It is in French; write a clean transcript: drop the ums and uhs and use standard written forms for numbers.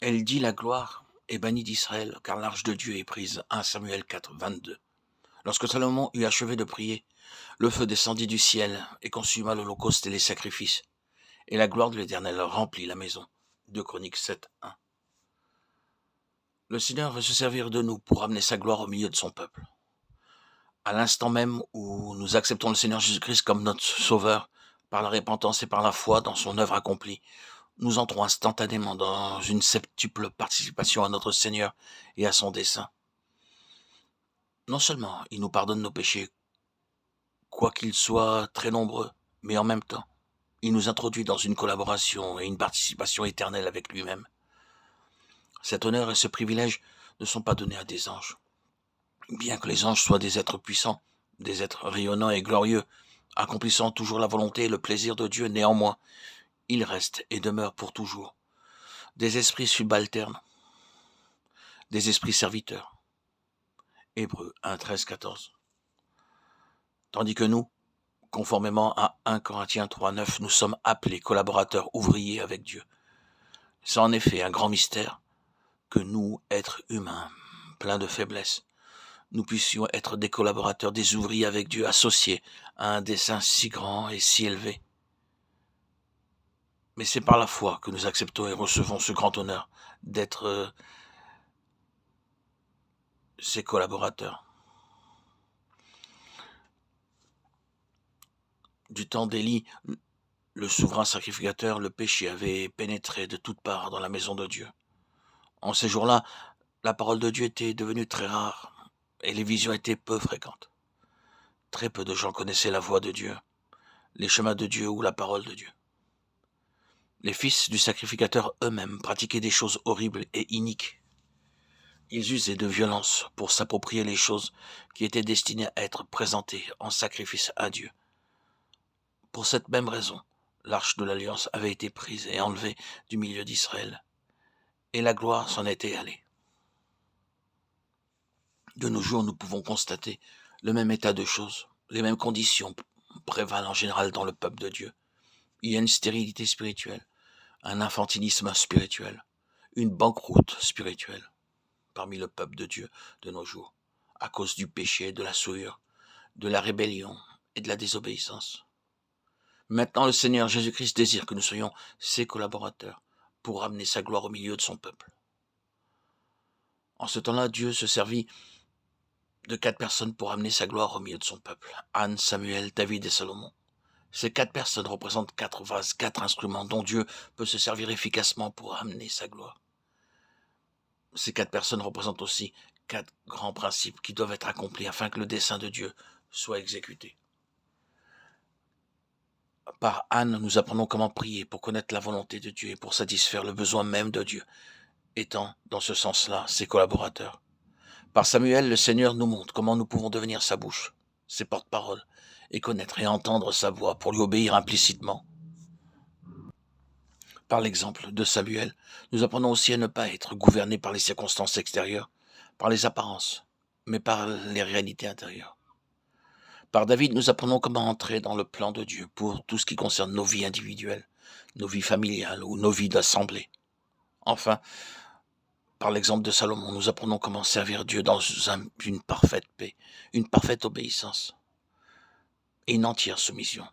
Elle dit la gloire est bannie d'Israël, car l'arche de Dieu est prise. 1 Samuel 4, 22. Lorsque Salomon eut achevé de prier, le feu descendit du ciel et consuma l'holocauste et les sacrifices. Et la gloire de l'Éternel remplit la maison. 2 Chroniques 7, 1. Le Seigneur veut se servir de nous pour amener sa gloire au milieu de son peuple. À l'instant même où nous acceptons le Seigneur Jésus-Christ comme notre Sauveur, par la repentance et par la foi dans son œuvre accomplie, nous entrons instantanément dans une septuple participation à notre Seigneur et à son dessein. Non seulement il nous pardonne nos péchés, quoiqu'ils soient très nombreux, mais en même temps, il nous introduit dans une collaboration et une participation éternelle avec lui-même. Cet honneur et ce privilège ne sont pas donnés à des anges. Bien que les anges soient des êtres puissants, des êtres rayonnants et glorieux, accomplissant toujours la volonté et le plaisir de Dieu, néanmoins, ils restent et demeurent pour toujours des esprits subalternes, des esprits serviteurs. Hébreux 1, 13, 14. Tandis que nous, conformément à 1 Corinthiens 3, 9, nous sommes appelés collaborateurs ouvriers avec Dieu. C'est en effet un grand mystère que nous, êtres humains, pleins de faiblesses, nous puissions être des collaborateurs, des ouvriers avec Dieu, associés à un dessein si grand et si élevé. Mais c'est par la foi que nous acceptons et recevons ce grand honneur d'être ses collaborateurs. Du temps d'Élie, le souverain sacrificateur, le péché avait pénétré de toutes parts dans la maison de Dieu. En ces jours-là, la parole de Dieu était devenue très rare et les visions étaient peu fréquentes. Très peu de gens connaissaient la voix de Dieu, les chemins de Dieu ou la parole de Dieu. Les fils du sacrificateur eux-mêmes pratiquaient des choses horribles et iniques. Ils usaient de violence pour s'approprier les choses qui étaient destinées à être présentées en sacrifice à Dieu. Pour cette même raison, l'arche de l'Alliance avait été prise et enlevée du milieu d'Israël, et la gloire s'en était allée. De nos jours, nous pouvons constater le même état de choses, les mêmes conditions prévalent en général dans le peuple de Dieu. Il y a une stérilité spirituelle, un infantilisme spirituel, une banqueroute spirituelle parmi le peuple de Dieu de nos jours, à cause du péché, de la souillure, de la rébellion et de la désobéissance. Maintenant, le Seigneur Jésus-Christ désire que nous soyons ses collaborateurs pour ramener sa gloire au milieu de son peuple. En ce temps-là, Dieu se servit de 4 personnes pour amener sa gloire au milieu de son peuple. Anne, Samuel, David et Salomon. Ces 4 personnes représentent 4 vases, 4 instruments dont Dieu peut se servir efficacement pour amener sa gloire. Ces 4 personnes représentent aussi 4 grands principes qui doivent être accomplis afin que le dessein de Dieu soit exécuté. Par Anne, nous apprenons comment prier pour connaître la volonté de Dieu et pour satisfaire le besoin même de Dieu, étant, dans ce sens-là, ses collaborateurs. Par Samuel, le Seigneur nous montre comment nous pouvons devenir sa bouche, ses porte-paroles, et connaître et entendre sa voix pour lui obéir implicitement. Par l'exemple de Samuel, nous apprenons aussi à ne pas être gouvernés par les circonstances extérieures, par les apparences, mais par les réalités intérieures. Par David, nous apprenons comment entrer dans le plan de Dieu pour tout ce qui concerne nos vies individuelles, nos vies familiales ou nos vies d'assemblée. Enfin, par l'exemple de Salomon, nous apprenons comment servir Dieu dans une parfaite paix, une parfaite obéissance et une entière soumission.